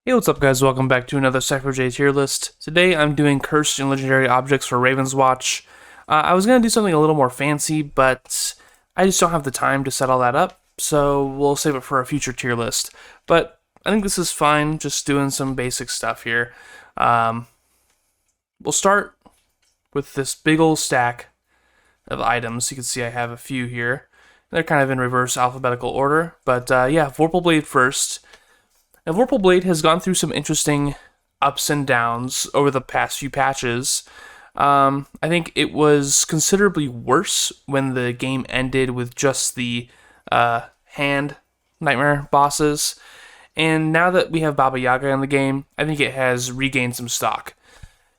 Hey, what's up guys? Welcome back to another Sacrilegious tier list. Today I'm doing cursed and legendary objects for Ravenswatch. I was going to do something a little more fancy, but I just don't have the time to set all that up, so we'll save it for a future tier list. But I think this is fine, just doing some basic stuff here. We'll start with this big old stack of items. You can see I have a few here. They're kind of in reverse alphabetical order, but yeah, Vorpal Blade first. Now, Vorpal Blade has gone through some interesting ups and downs over the past few patches. I think it was considerably worse when the game ended with just the hand nightmare bosses. And now that we have Baba Yaga in the game, I think it has regained some stock.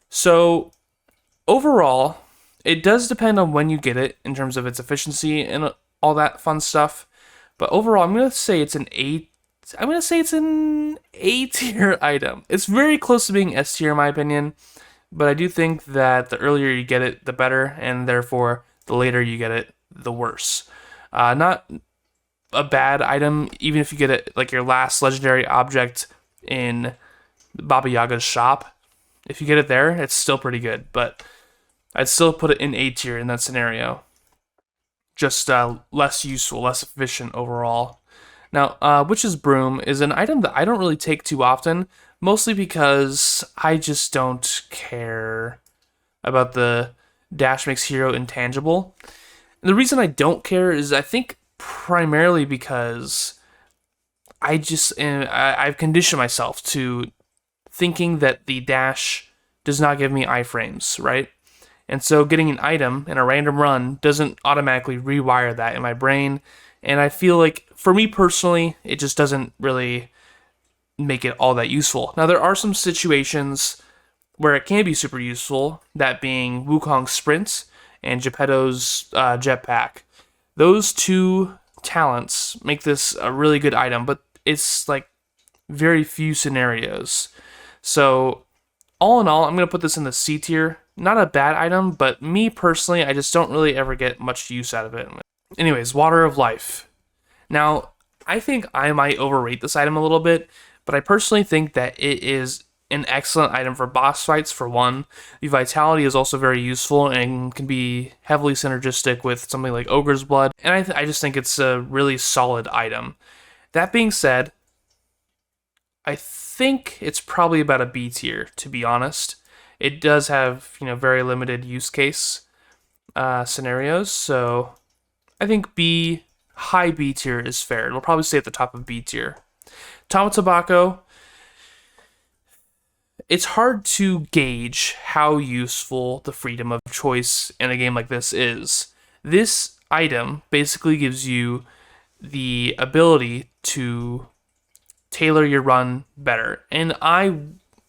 So, overall, it does depend on when you get it in terms of its efficiency and all that fun stuff. But overall, I'm going to say it's an A tier item. It's very close to being S tier in my opinion, but I do think that the earlier you get it, the better, and therefore the later you get it, the worse. Not a bad item, even if you get it like your last legendary object in Baba Yaga's shop. If you get it there, it's still pretty good, but I'd still put it in A tier in that scenario. Just less useful, less efficient overall. Now, Witch's Broom is an item that I don't really take too often, mostly because I just don't care about the dash makes hero intangible. And the reason I don't care is I think primarily because I've conditioned myself to thinking that the dash does not give me iframes, right? And so getting an item in a random run doesn't automatically rewire that in my brain. And I feel like, for me personally, it just doesn't really make it all that useful. Now, there are some situations where it can be super useful, that being Wukong's Sprint and Geppetto's Jetpack. Those two talents make this a really good item, but it's like very few scenarios. So, all in all, I'm going to put this in the C tier. Not a bad item, but me personally, I just don't really ever get much use out of it. Anyways, Water of Life. Now, I think I might overrate this item a little bit, but I personally think that it is an excellent item for boss fights, for one. The Vitality is also very useful and can be heavily synergistic with something like Ogre's Blood, and I just think it's a really solid item. That being said, I think it's probably about a B tier, to be honest. It does have, very limited use case scenarios, so I think high B tier is fair. It'll probably stay at the top of B tier. Tama Tobacco. It's hard to gauge how useful the freedom of choice in a game like this is. This item basically gives you the ability to tailor your run better, and I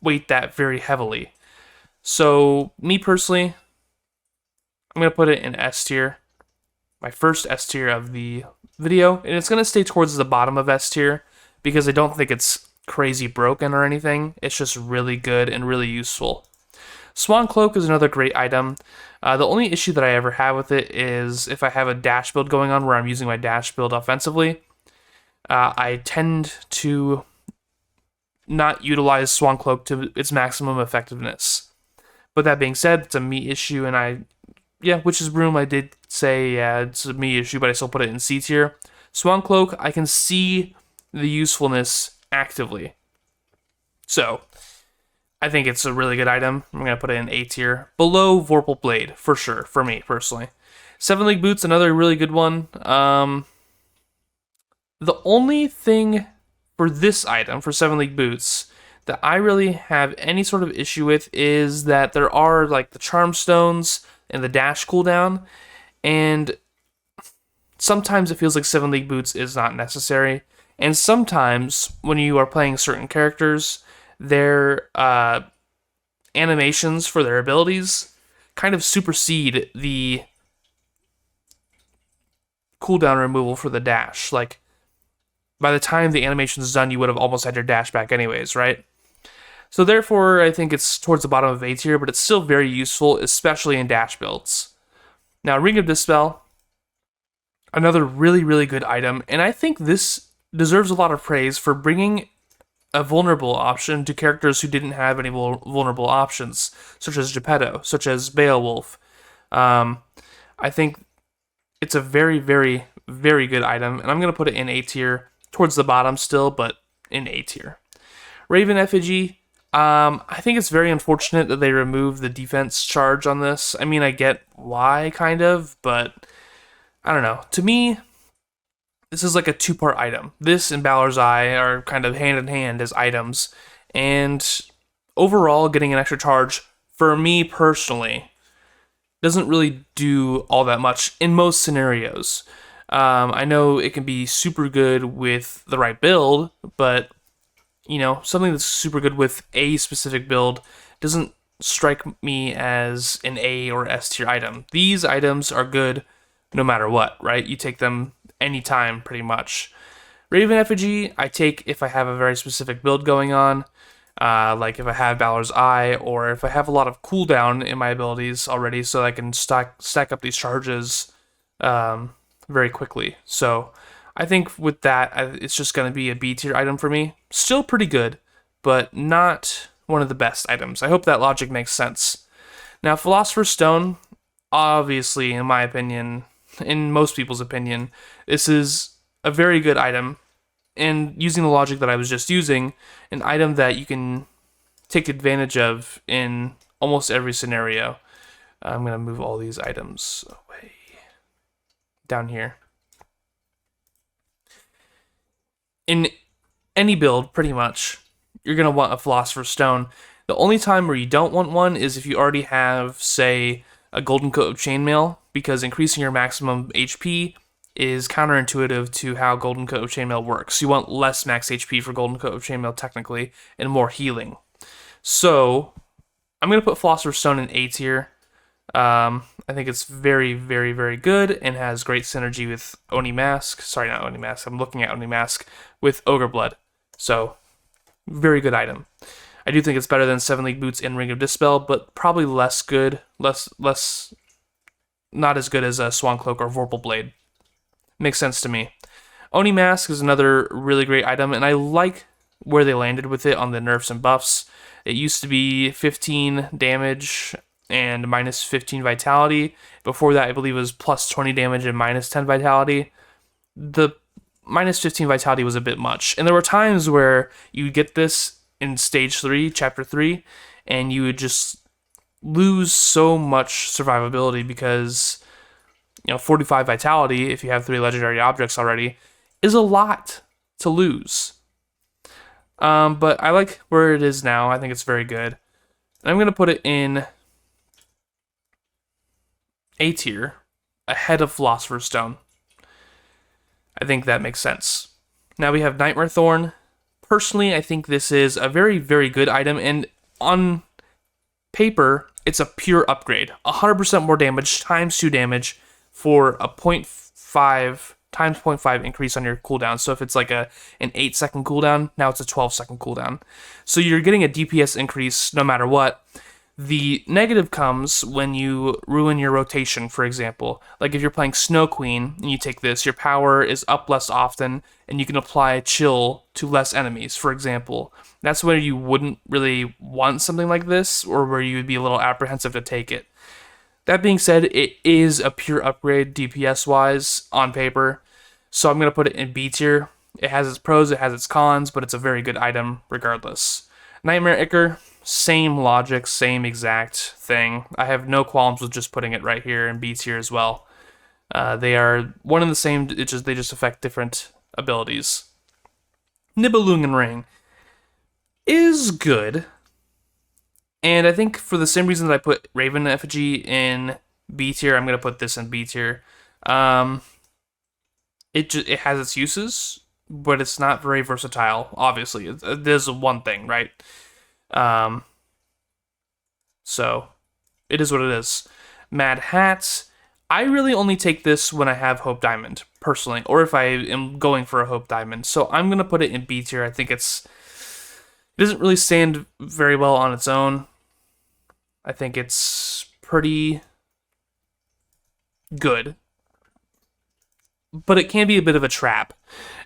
weight that very heavily. So, me personally, I'm going to put it in S tier. My first S tier of the video, and it's going to stay towards the bottom of S tier because I don't think it's crazy broken or anything. It's just really good and really useful. Swan Cloak is another great item. The only issue that I ever have with it is if I have a dash build going on where I'm using my dash build offensively, I tend to not utilize Swan Cloak to its maximum effectiveness. But that being said, it's a me issue, and Witch's Broom, I did say, it's a me issue, but I still put it in C tier. Swan Cloak, I can see the usefulness actively. So, I think it's a really good item. I'm going to put it in A tier. Below Vorpal Blade, for sure, for me, personally. Seven League Boots, another really good one. The only thing for this item, for Seven League Boots, that I really have any sort of issue with is that there are, like, the Charm Stones and the dash cooldown, and sometimes it feels like 7 League Boots is not necessary, and sometimes when you are playing certain characters, their animations for their abilities kind of supersede the cooldown removal for the dash. Like, by the time the animation is done, you would have almost had your dash back anyways, right? So therefore, I think it's towards the bottom of A tier, but it's still very useful, especially in dash builds. Now, Ring of Dispel, another really, really good item, and I think this deserves a lot of praise for bringing a vulnerable option to characters who didn't have any vulnerable options, such as Geppetto, such as Beowulf. Um, I think it's a very, very, very good item, and I'm going to put it in A tier, towards the bottom still, but in A tier. Raven Effigy, I think it's very unfortunate that they removed the defense charge on this. I mean, I get why, kind of, but I don't know. To me, this is like a two-part item. This and Balor's Eye are kind of hand in hand as items, and overall, getting an extra charge, for me personally, doesn't really do all that much in most scenarios. I know it can be super good with the right build, but something that's super good with a specific build doesn't strike me as an A or S tier item. These items are good no matter what, right? You take them anytime, pretty much. Raven Effigy, I take if I have a very specific build going on, like if I have Balor's Eye, or if I have a lot of cooldown in my abilities already, so I can stack up these charges very quickly. So I think with that, it's just going to be a B tier item for me. Still pretty good, but not one of the best items. I hope that logic makes sense. Now, Philosopher's Stone, obviously, in my opinion, in most people's opinion, this is a very good item. And using the logic that I was just using, an item that you can take advantage of in almost every scenario. I'm going to move all these items away down here. In any build, pretty much, you're going to want a Philosopher's Stone. The only time where you don't want one is if you already have, say, a Golden Coat of Chainmail, because increasing your maximum HP is counterintuitive to how Golden Coat of Chainmail works. You want less max HP for Golden Coat of Chainmail, technically, and more healing. So, I'm going to put Philosopher's Stone in A tier. I think it's very, very, very good and has great synergy with Oni Mask. Sorry, not Oni Mask. I'm looking at Oni Mask with Ogre Blood. So, very good item. I do think it's better than 7 League Boots and Ring of Dispel, but probably less good. Less not as good as a Swan Cloak or Vorpal Blade. Makes sense to me. Oni Mask is another really great item, and I like where they landed with it on the nerfs and buffs. It used to be 15 damage and minus 15 vitality. Before that, I believe it was plus 20 damage and minus 10 vitality. The minus 15 vitality was a bit much, and there were times where you would get this in Stage 3, Chapter 3, and you would just lose so much survivability because 45 vitality, if you have 3 legendary objects already, is a lot to lose. But I like where it is now. I think it's very good. And I'm going to put it in A tier, ahead of Philosopher's Stone. I think that makes sense. Now we have Nightmare Thorn. Personally, I think this is a very, very good item, and on paper, it's a pure upgrade. 100% more damage, times 2 damage, for a 0.5 times 0.5 increase on your cooldown. So if it's like an 8-second cooldown, now it's a 12-second cooldown. So you're getting a DPS increase no matter what. The negative comes when you ruin your rotation, for example. Like if you're playing Snow Queen and you take this, your power is up less often, and you can apply chill to less enemies, for example. That's where you wouldn't really want something like this, or where you would be a little apprehensive to take it. That being said, it is a pure upgrade DPS-wise on paper, so I'm going to put it in B tier. It has its pros, it has its cons, but it's a very good item regardless. Nightmare Ichor, same logic, same exact thing. I have no qualms with just putting it right here in B tier as well. They are one and the same, they just affect different abilities. Nibelungen Ring is good. And I think for the same reason that I put Raven Effigy in B tier, I'm going to put this in B tier. It has its uses, but it's not very versatile, obviously. There's one thing, right? So, it is what it is. Mad Hat, I really only take this when I have Hope Diamond, personally, or if I am going for a Hope Diamond. So I'm going to put it in B tier. I think it doesn't really stand very well on its own. I think it's pretty good. But it can be a bit of a trap.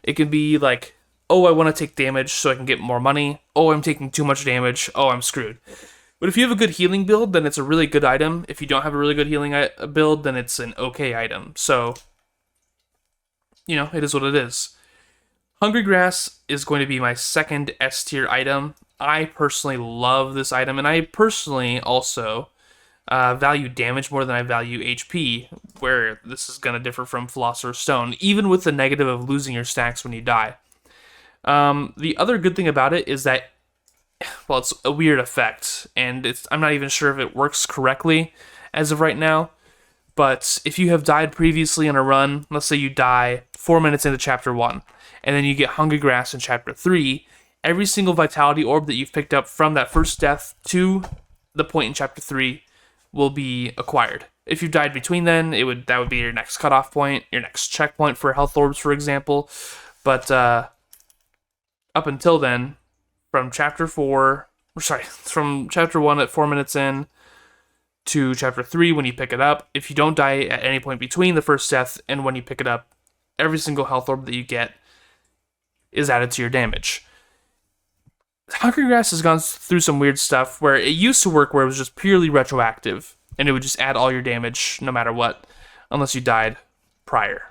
It can be like oh, I want to take damage so I can get more money. Oh, I'm taking too much damage. Oh, I'm screwed. But if you have a good healing build, then it's a really good item. If you don't have a really good healing build, then it's an okay item. So, it is what it is. Hungry Grass is going to be my second S tier item. I personally love this item, and I personally also value damage more than I value HP, where this is going to differ from Philosopher's Stone, even with the negative of losing your stacks when you die. The other good thing about it is that, well, it's a weird effect, and I'm not even sure if it works correctly as of right now, but if you have died previously in a run, let's say you die 4 minutes into Chapter 1, and then you get Hungry Grass in Chapter 3, every single Vitality Orb that you've picked up from that first death to the point in Chapter 3 will be acquired. If you died between then, that would be your next cutoff point, your next checkpoint for health orbs, for example. But up until then, from Chapter 1 at 4 minutes in to Chapter 3 when you pick it up, if you don't die at any point between the first death and when you pick it up, every single health orb that you get is added to your damage. Hungry Grass has gone through some weird stuff where it used to work where it was just purely retroactive, and it would just add all your damage no matter what, unless you died prior.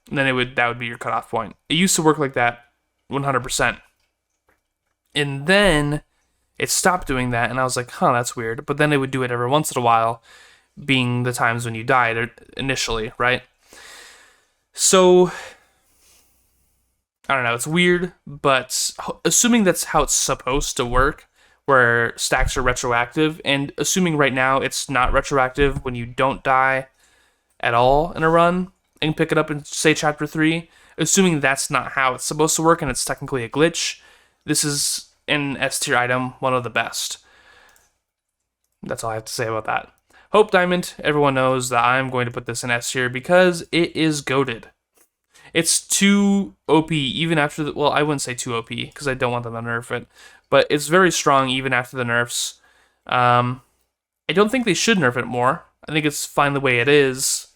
And then that would be your cutoff point. It used to work like that 100%. And then it stopped doing that, and I was like, that's weird. But then it would do it every once in a while, being the times when you died initially, right? So, I don't know, it's weird, but assuming that's how it's supposed to work, where stacks are retroactive, and assuming right now it's not retroactive when you don't die at all in a run, and pick it up in, say, Chapter 3, assuming that's not how it's supposed to work and it's technically a glitch, this is an S tier item, one of the best. That's all I have to say about that. Hope Diamond, everyone knows that I'm going to put this in S tier because it is goated. It's too OP even after the... Well, I wouldn't say too OP because I don't want them to nerf it. But it's very strong even after the nerfs. I don't think they should nerf it more. I think it's fine the way it is.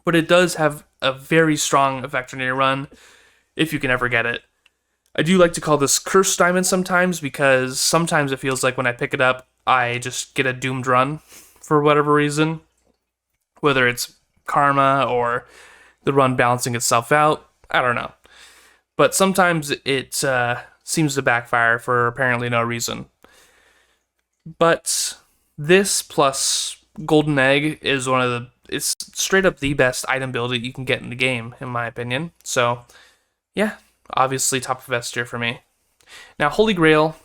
But it does have a very strong effect on your run if you can ever get it. I do like to call this Cursed Diamond sometimes because sometimes it feels like when I pick it up, I just get a doomed run for whatever reason. Whether it's karma or the run balancing itself out, I don't know. But sometimes it seems to backfire for apparently no reason. But this plus Golden Egg is it's straight up the best item build that you can get in the game, in my opinion. So, yeah, obviously top of S tier for me. Now, Holy Grail,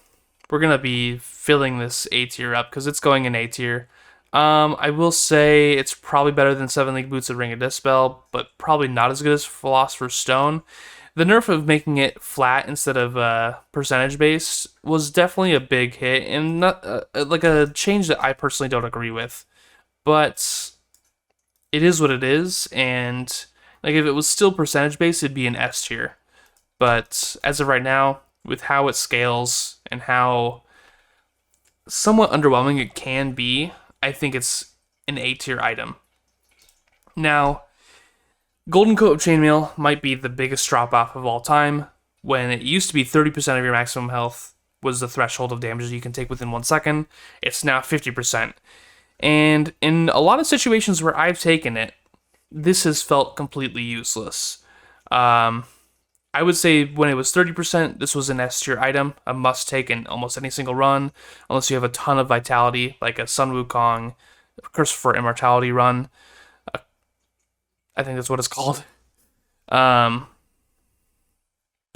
we're going to be filling this A tier up because it's going in A tier. I will say it's probably better than 7 League Boots and Ring of Dispel, but probably not as good as Philosopher's Stone. The nerf of making it flat instead of percentage based was definitely a big hit, and not like a change that I personally don't agree with. But it is what it is, and like if it was still percentage based, it'd be an S tier. But as of right now, with how it scales and how somewhat underwhelming it can be, I think it's an A tier item. Now, Golden Coat of Chainmail might be the biggest drop off of all time. When it used to be 30% of your maximum health was the threshold of damage you can take within 1 second, it's now 50%. And in a lot of situations where I've taken it, this has felt completely useless. I would say when it was 30%, this was an S tier item, a must take in almost any single run, unless you have a ton of vitality, like a Sun Wukong, Curse for Immortality run. I think that's what it's called. But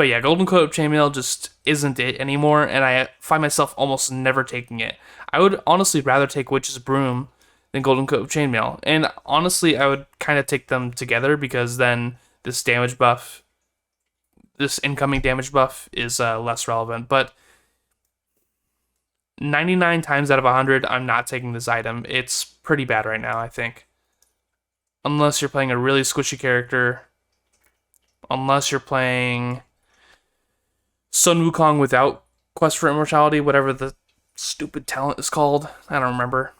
yeah, Golden Coat of Chainmail just isn't it anymore, and I find myself almost never taking it. I would honestly rather take Witch's Broom than Golden Coat of Chainmail, and honestly, I would kind of take them together because then this incoming damage buff is less relevant. But 99 times out of 100, I'm not taking this item. It's pretty bad right now, I think. Unless you're playing a really squishy character. Unless you're playing Sun Wukong without Quest for Immortality, whatever the stupid talent is called. I don't remember.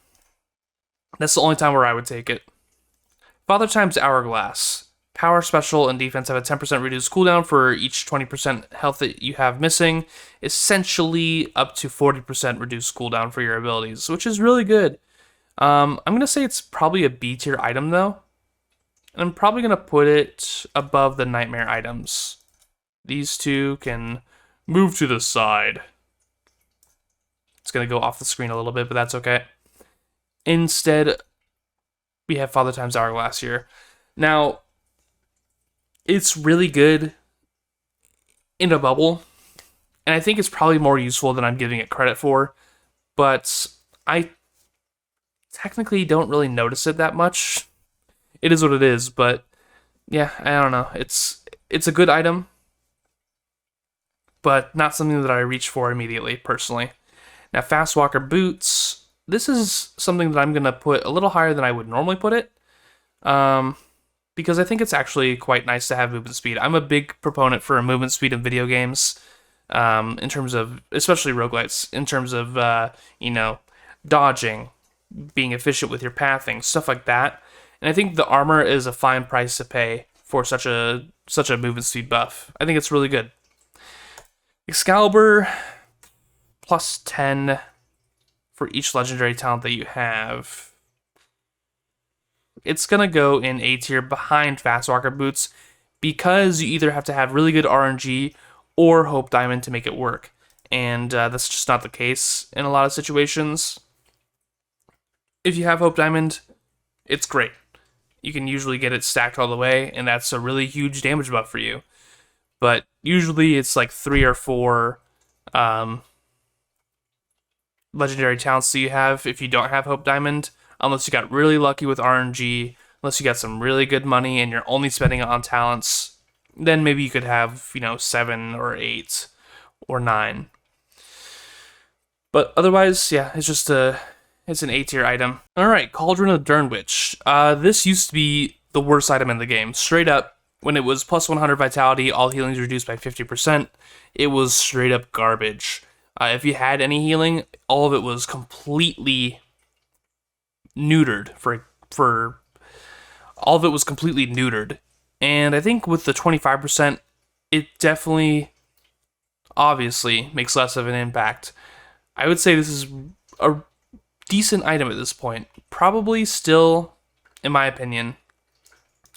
That's the only time where I would take it. Father Time's Hourglass. Power, special, and defense have a 10% reduced cooldown for each 20% health that you have missing, essentially up to 40% reduced cooldown for your abilities, which is really good. I'm going to say it's probably a B tier item though. And I'm probably going to put it above the nightmare items. These two can move to the side. It's going to go off the screen a little bit, but that's okay. Instead, we have Father Time's Hourglass here. Now, it's really good in a bubble, and I think it's probably more useful than I'm giving it credit for, but I technically don't really notice it that much. It is what it is, but yeah, I don't know. It's a good item, but not something that I reach for immediately, personally. Now, Fast Walker Boots, this is something that I'm going to put a little higher than I would normally put it, because I think it's actually quite nice to have movement speed. I'm a big proponent for movement speed in video games, in terms of, especially roguelites, in terms of, dodging, being efficient with your pathing, stuff like that. And I think the armor is a fine price to pay for such a movement speed buff. I think it's really good. Excalibur, plus 10 for each legendary talent that you have. It's going to go in A tier behind Fast Walker Boots because you either have to have really good RNG or Hope Diamond to make it work. And that's just not the case in a lot of situations. If you have Hope Diamond, it's great. You can usually get it stacked all the way, and that's a really huge damage buff for you. But usually it's like 3 or 4 legendary talents that you have if you don't have Hope Diamond, unless you got really lucky with RNG, unless you got some really good money and you're only spending it on talents, then maybe you could have, 7 or 8 or 9. But otherwise, yeah, it's an A tier item. Alright, Cauldron of Durnwich. This used to be the worst item in the game. Straight up, when it was plus 100 vitality, all healings reduced by 50%, it was straight up garbage. If you had any healing, all of it was completely neutered for all of it was completely neutered. And I think with the 25%, it definitely, obviously, makes less of an impact. I would say this is a decent item at this point. Probably still, in my opinion,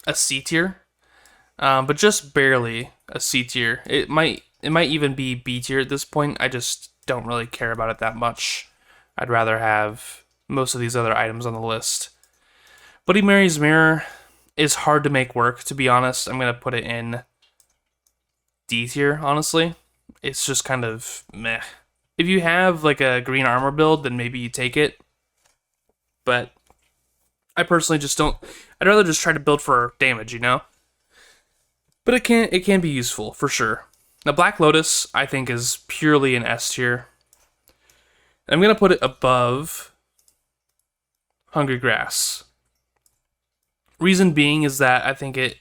a C tier, but just barely a C tier. It might even be B tier at this point. I just don't really care about it that much. I'd rather have most of these other items on the list. Bloody Mary's Mirror is hard to make work, to be honest. I'm going to put it in D tier, honestly. It's just kind of meh. If you have like a green armor build, then maybe you take it. But I personally just don't. I'd rather just try to build for damage, But it can be useful, for sure. Now, Black Lotus, I think, is purely an S tier. I'm going to put it above Hungry Grass. Reason being is that I think it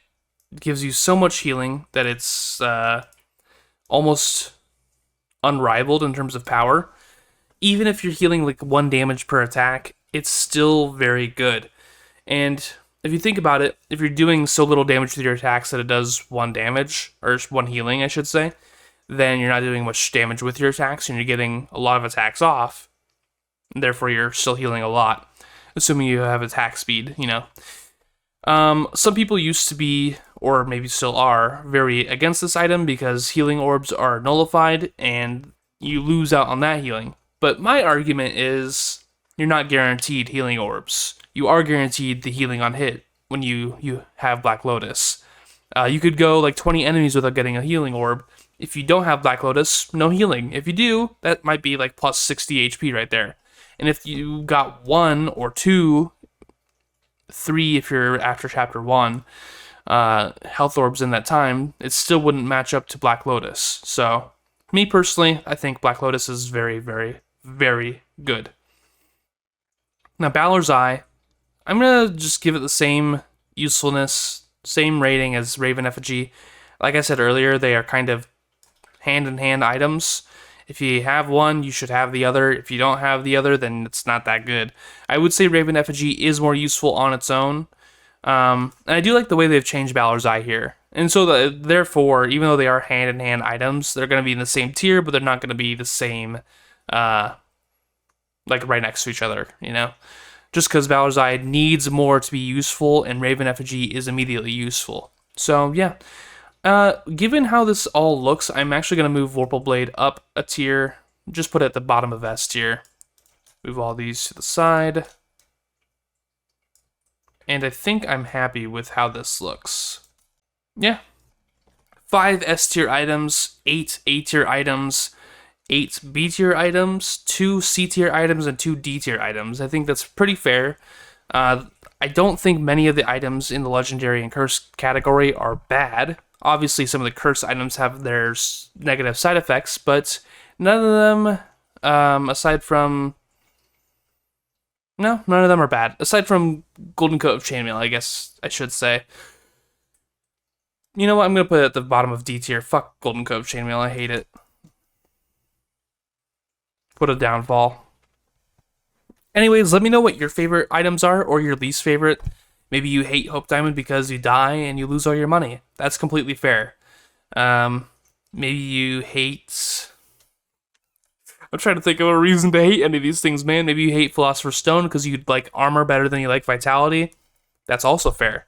gives you so much healing that it's almost unrivaled in terms of power. Even if you're healing like 1 damage per attack, it's still very good. And if you think about it, if you're doing so little damage with your attacks that it does 1 damage, or 1 healing, I should say, then you're not doing much damage with your attacks, and you're getting a lot of attacks off. And therefore, you're still healing a lot, assuming you have attack speed, Some people used to be, or maybe still are, very against this item because healing orbs are nullified, and you lose out on that healing. But my argument is, you're not guaranteed healing orbs. You are guaranteed the healing on hit when you have Black Lotus. You could go like 20 enemies without getting a healing orb. If you don't have Black Lotus, no healing. If you do, that might be like plus 60 HP right there. And if you got 1 or 2, 3 if you're after chapter 1, health orbs in that time, it still wouldn't match up to Black Lotus. So, me personally, I think Black Lotus is very, very, very good. Now, Balor's Eye, I'm going to just give it the same usefulness, same rating as Raven Effigy. Like I said earlier, they are kind of hand-in-hand items. If you have one, you should have the other. If you don't have the other, then it's not that good. I would say Raven Effigy is more useful on its own, And I do like the way they've changed Balor's Eye here. And so, therefore, even though they are hand-in-hand items, they're going to be in the same tier, but they're not going to be the same, like, right next to each other, you know? Just because Valor's Eye needs more to be useful, and Raven Effigy is immediately useful. So, yeah. Given how this all looks, I'm actually going to move Vorpal Blade up a tier. Just put it at the bottom of S tier. Move all these to the side. And I think I'm happy with how this looks. Yeah. 5 S tier items, 8 A tier items, 8 B tier items, 2 C tier items, and 2 D tier items. I think that's pretty fair. I don't think many of the items in the Legendary and Curse category are bad. Obviously, some of the Curse items have their negative side effects, but none of them, aside from... No, none of them are bad. Aside from Golden Coat of Chainmail, I guess I should say. You know what? I'm going to put it at the bottom of D tier. Fuck Golden Coat of Chainmail. I hate it. Put a downfall. Anyways, let me know what your favorite items are or your least favorite. Maybe you hate Hope Diamond because you die and you lose all your money. That's completely fair. Maybe you hate... I'm trying to think of a reason to hate any of these things, man. Maybe you hate Philosopher's Stone because you like armor better than you like vitality. That's also fair.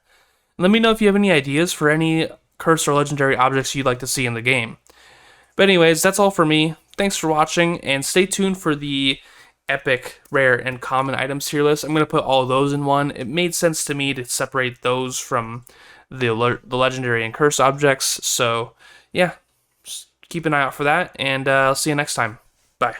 Let me know if you have any ideas for any curse or legendary objects you'd like to see in the game. But anyways, that's all for me. Thanks for watching, and stay tuned for the epic, rare, and common items tier list. I'm going to put all of those in one. It made sense to me to separate those from the legendary and curse objects. So, yeah, just keep an eye out for that, and I'll see you next time. Bye.